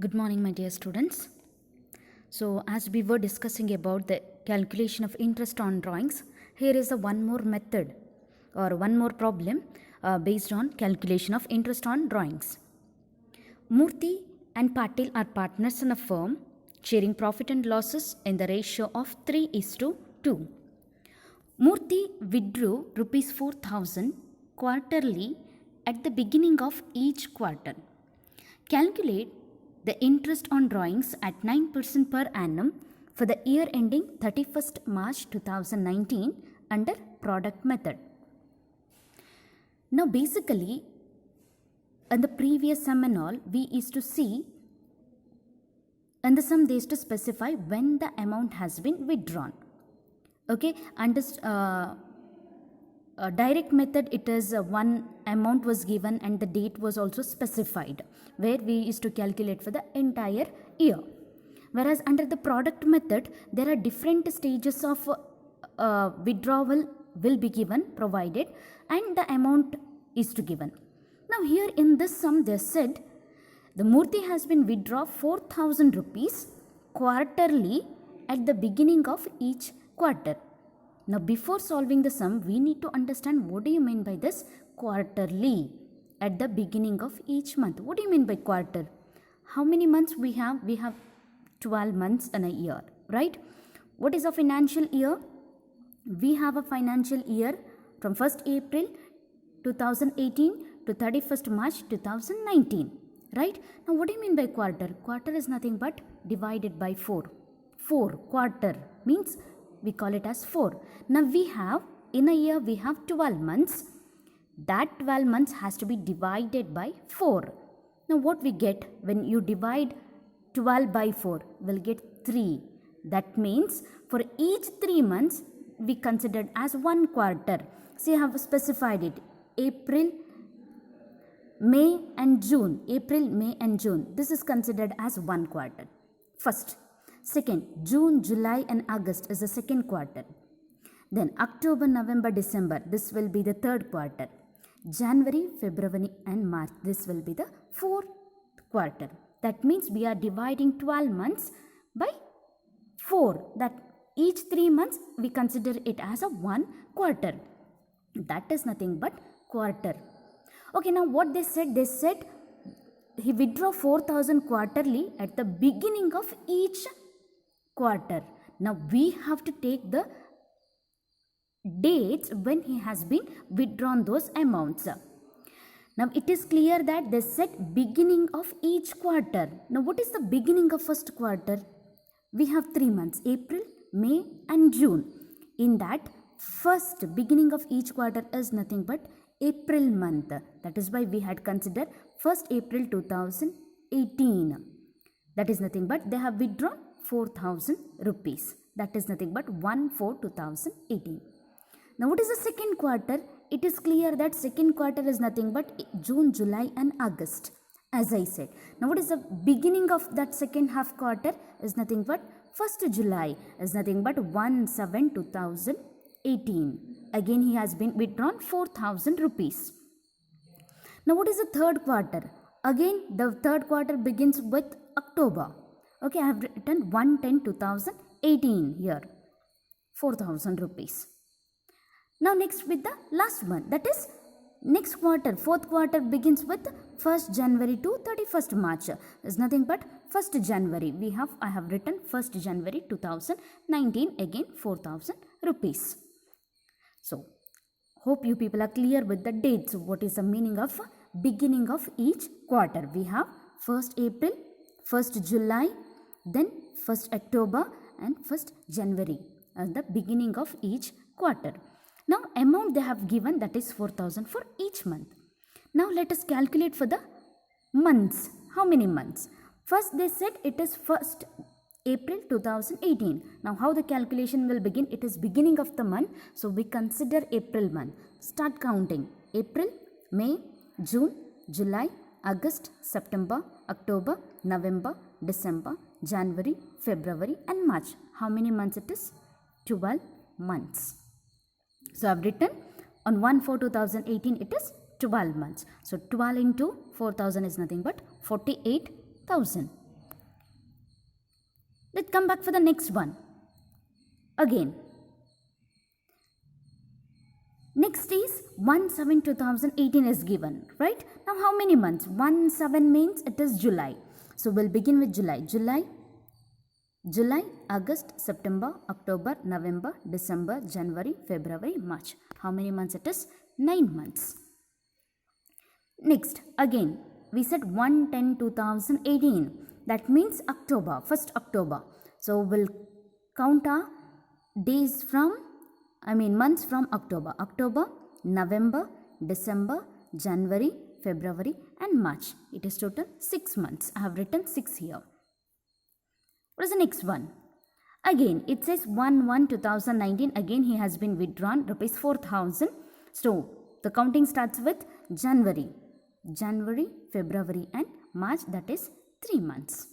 Good morning, my dear students. So, as we were discussing about the calculation of interest on drawings, here is a one more method or one more problem based on calculation of interest on drawings. Murthy and Patil are partners in a firm, sharing profit and losses in the ratio of 3:2. Murthy withdrew rupees 4,000 quarterly at the beginning of each quarter. Calculate the interest on drawings at 9% per annum for the year ending 31st March 2019 under product method. Now basically in the previous sum and all, we used to see in the sum they used to specify when the amount has been withdrawn. Okay, under direct method it is one amount was given and the date was also specified, where we used to calculate for the entire year. Whereas under the product method there are different stages of withdrawal will be given provided and the amount is to given. Now here in this sum they said the Murthy has been withdraw 4,000 rupees quarterly at the beginning of each quarter. Now before solving the sum, we need to understand what do you mean by this quarterly at the beginning of each month. What do you mean by quarter? How many months we have? We have 12 months in a year, right? What is a financial year? We have a financial year from 1st April 2018 to 31st March 2019, right? Now what do you mean by quarter? Quarter is nothing but divided by 4. 4 quarter means we call it as 4. Now we have, in a year we have 12 months. That 12 months has to be divided by 4. Now what we get when you divide 12 by 4? We'll get 3. That means for each 3 months we considered as one quarter. See, I have specified it. April, May and June. April, May and June. This is considered as one quarter. First. Second, June, July and August is the second quarter. Then October, November, December, this will be the third quarter. January, February and March, this will be the fourth quarter. That means we are dividing 12 months by 4. That each 3 months we consider it as a one quarter. That is nothing but quarter. Okay, now what they said he withdrew 4,000 quarterly at the beginning of each quarter. Now we have to take the dates when he has been withdrawn those amounts. Now it is clear that they said beginning of each quarter. Now what is the beginning of first quarter? We have 3 months, April, May and June. In that first beginning of each quarter is nothing but April month. That is why we had considered 1st April 2018. That is nothing but they have withdrawn 4,000 rupees. That is nothing but 1/4/2018. Now what is the second quarter? It is clear that second quarter is nothing but June, July and August, as I said. Now what is the beginning of that second half quarter? Is nothing but 1st July is nothing but 1/7/2018. Again he has been withdrawn 4,000 rupees. Now what is the third quarter? Again the third quarter begins with October. Okay, I have written 1/10/2018 here, 4,000 rupees. Now next with the last one, that is next quarter, fourth quarter begins with 1st January to 31st March. Is nothing but 1st January. I have written 1st January 2019, again 4,000 rupees. So hope you people are clear with the dates. What is the meaning of beginning of each quarter? We have 1st April, 1st July, then 1st October and 1st January as the beginning of each quarter. Now amount they have given, that is 4,000 for each month. Now let us calculate for the months. How many months? First they said it is 1st April 2018. Now how the calculation will begin? It is beginning of the month. So we consider April month. Start counting. April, May, June, July, August, September, October, November, December, January, February and March. How many months it is? 12 months. So I have written on 1/4/2018 it is 12 months. So 12 into 4,000 is nothing but 48,000. Let's come back for the next one. Again. Next is 1/7/2018 is given, right? Now how many months? 1/7 means it is July. So we'll begin with July. July, August, September, October, November, December, January, February, March. How many months it is? 9 months. Next, again, we said 1/10/2018. That means October, 1st October. So we'll count our days from, months from October. October, November, December, January, February and March. It is total 6 months. I have written 6 here. What is the next one? Again, it says 1/1/2019. Again, he has been withdrawn rupees 4,000. So, the counting starts with January, February and March. That is 3 months.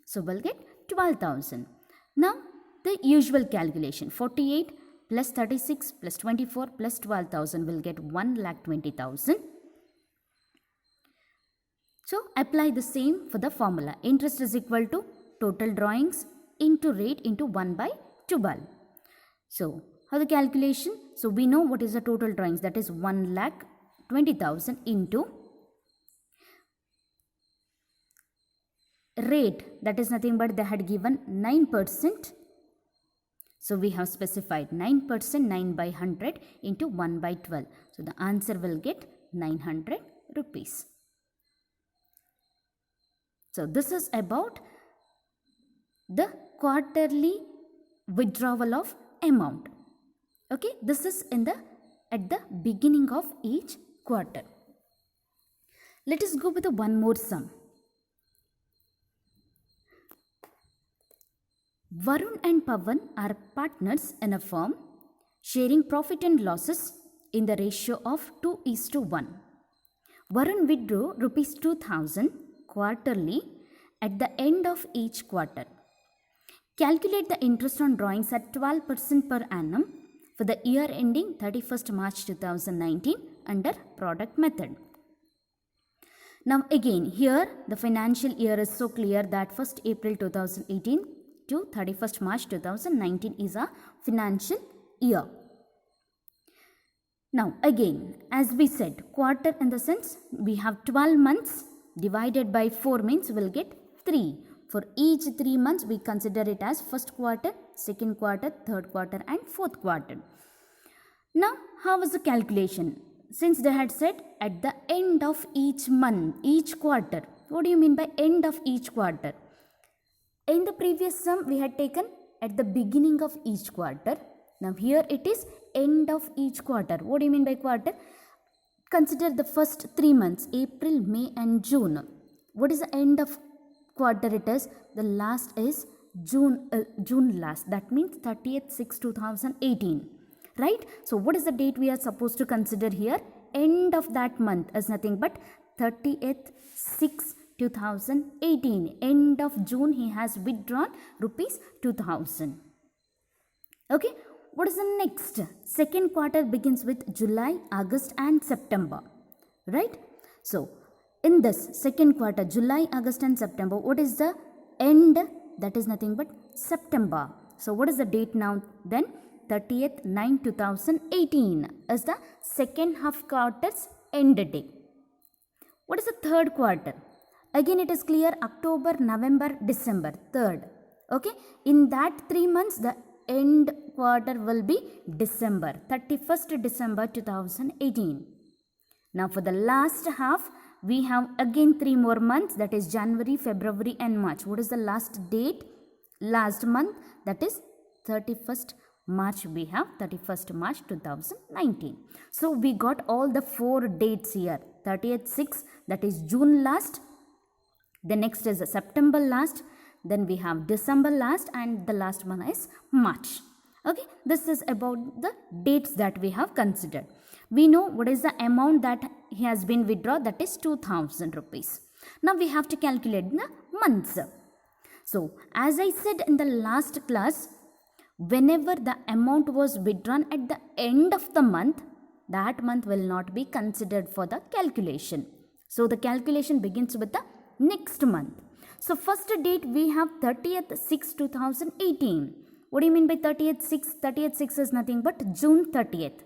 So, we'll get 12,000. Now, the usual calculation. 48 plus 36 plus 24 plus 12,000 will get 1,20,000. So, apply the same for the formula. Interest is equal to total drawings into rate into 1/12. So, how the calculation? So, we know what is the total drawings. That is 1,20,000 into rate. That is nothing but they had given 9%. So, we have specified 9%, 9/100 into 1/12. So, the answer will get 900 rupees. So, this is about the quarterly withdrawal of amount. Okay, this is at the beginning of each quarter. Let us go with one more sum. Varun and Pawan are partners in a firm sharing profit and losses in the ratio of 2:1. Varun withdrew rupees 2,000 quarterly at the end of each quarter. Calculate the interest on drawings at 12% per annum for the year ending 31st March 2019 under product method. Now again, here the financial year is so clear that 1st April 2018 to 31st March 2019 is a financial year. Now again, as we said, quarter in the sense we have 12 months divided by 4 means we'll get 3. For each 3 months, we consider it as first quarter, second quarter, third quarter and fourth quarter. Now, how was the calculation? Since they had said at the end of each month, each quarter. What do you mean by end of each quarter? In the previous sum, we had taken at the beginning of each quarter. Now, here it is end of each quarter. What do you mean by quarter? Consider the first 3 months, April, May and June. What is the end of quarter it is? The last is June last. That means 30th/6/2018. Right? So, what is the date we are supposed to consider here? End of that month is nothing but 30th/6/2018. End of June he has withdrawn rupees 2,000. Okay. What is the next? Second quarter begins with July, August and September. Right? So, in this second quarter, July, August and September, what is the end? That is nothing but September. So, what is the date now then? 30th/9/2018 is the second half quarter's end date. What is the third quarter? Again, it is clear October, November, December, third. Okay. In that 3 months, the end quarter will be December, 31st December 2018. Now, for the last half, we have again 3 more months, that is January, February and March. What is the last date? Last month, that is 31st March. We have 31st March 2019. So, we got all the 4 dates here. 30th/6, that is June last. The next is September last. Then we have December last and the last one is March. Okay, this is about the dates that we have considered. We know what is the amount that he has been withdrawn, that is 2,000 rupees. Now we have to calculate the months. So as I said in the last class, whenever the amount was withdrawn at the end of the month, that month will not be considered for the calculation. So the calculation begins with the next month. So first date we have 30th 6 2018. What do you mean by 30th 6? 30th 6 is nothing but June 30th.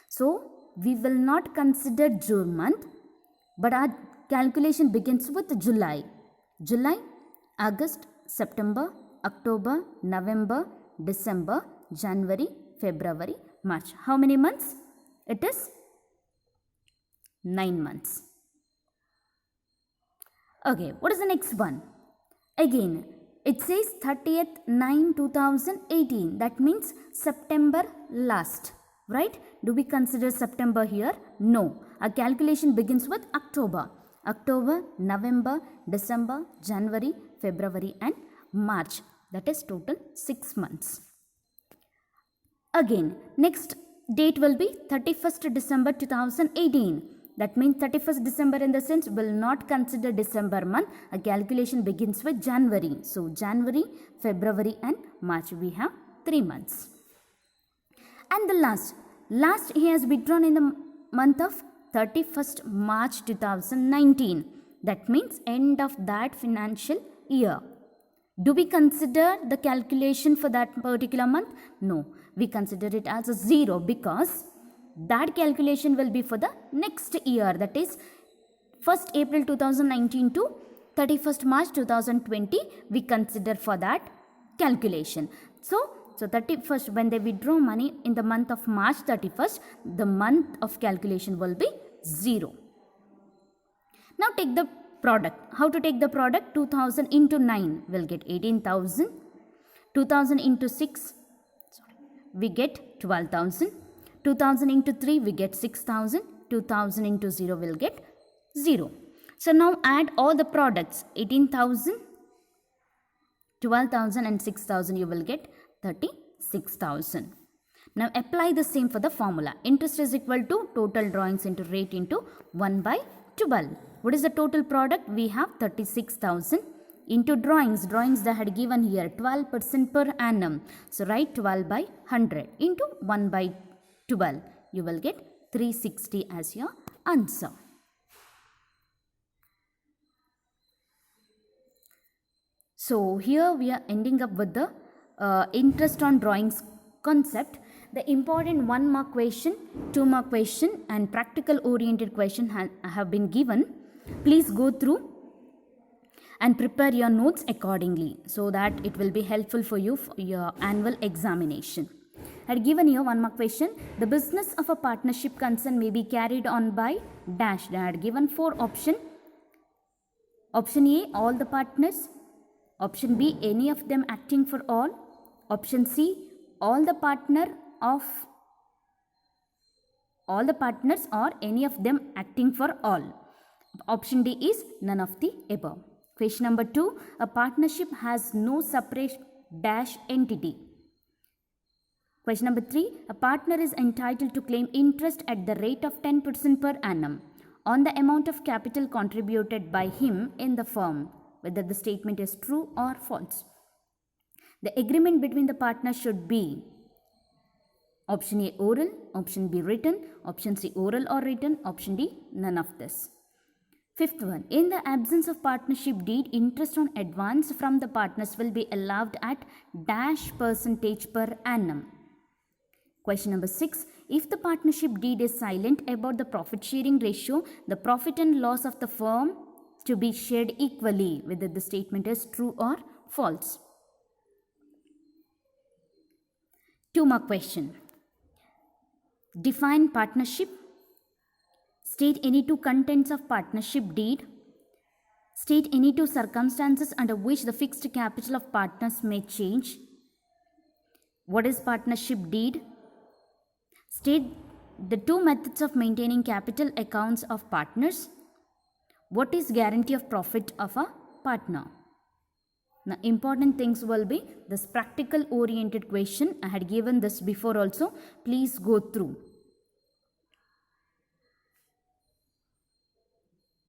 So we will not consider June month, but our calculation begins with July. July, August, September, October, November, December, January, February, March. How many months? It is 9 months. Okay, what is the next one? Again, it says 30th 9 2018. That means September last, right? Do we consider September here? No. Our calculation begins with October. October, November, December, January, February and March. That is total 6 months. Again, next date will be 31st December 2018. That means 31st December in the sense will not consider December month. A calculation begins with January. So January, February and March we have 3 months. And the last he has withdrawn in the month of 31st March 2019. That means end of that financial year. Do we consider the calculation for that particular month? No. We consider it as a 0 because that calculation will be for the next year, that is 1st April 2019 to 31st March 2020 we consider for that calculation. So 31st, when they withdraw money in the month of March 31st, the month of calculation will be 0. Now take the product. How to take the product? 2000 into 9 will get 18,000. 2000 into 6 we get 12,000. 2000 into 3 we get 6,000. 2000 into 0 will get 0. So now add all the products. 18,000, 12,000 and 6,000 you will get 36,000. Now apply the same for the formula. Interest is equal to total drawings into rate into 1 by 12. What is the total product? We have 36,000 into drawings. Drawings they had given here 12% per annum. So write 12 by 100 into 1 by 12. You will get 360 as your answer. So here we are ending up with the interest on drawings concept. The important 1 mark question, 2 mark question and practical oriented question have been given. Please go through and prepare your notes accordingly so that it will be helpful for you for your annual examination. I had given here 1 mark question. The business of a partnership concern may be carried on by dash. I had given 4 options. Option A, all the partners. Option B, any of them acting for all. Option C, all the partners or any of them acting for all. Option D is none of the above. Question number 2, a partnership has no separate dash entity. Question number 3, a partner is entitled to claim interest at the rate of 10% per annum on the amount of capital contributed by him in the firm, whether the statement is true or false. The agreement between the partners should be option A, oral, option B, written, option C, oral or written, option D, none of this. 5th one, in the absence of partnership deed, interest on advance from the partners will be allowed at dash percentage per annum. Question number 6, if the partnership deed is silent about the profit sharing ratio, the profit and loss of the firm to be shared equally, whether the statement is true or false. 2 mark question. Define partnership. State any 2 contents of partnership deed. State any 2 circumstances under which the fixed capital of partners may change. What is partnership deed? State the 2 methods of maintaining capital accounts of partners. What is guarantee of profit of a partner? Now, important things will be this practical oriented question. I had given this before also. Please go through.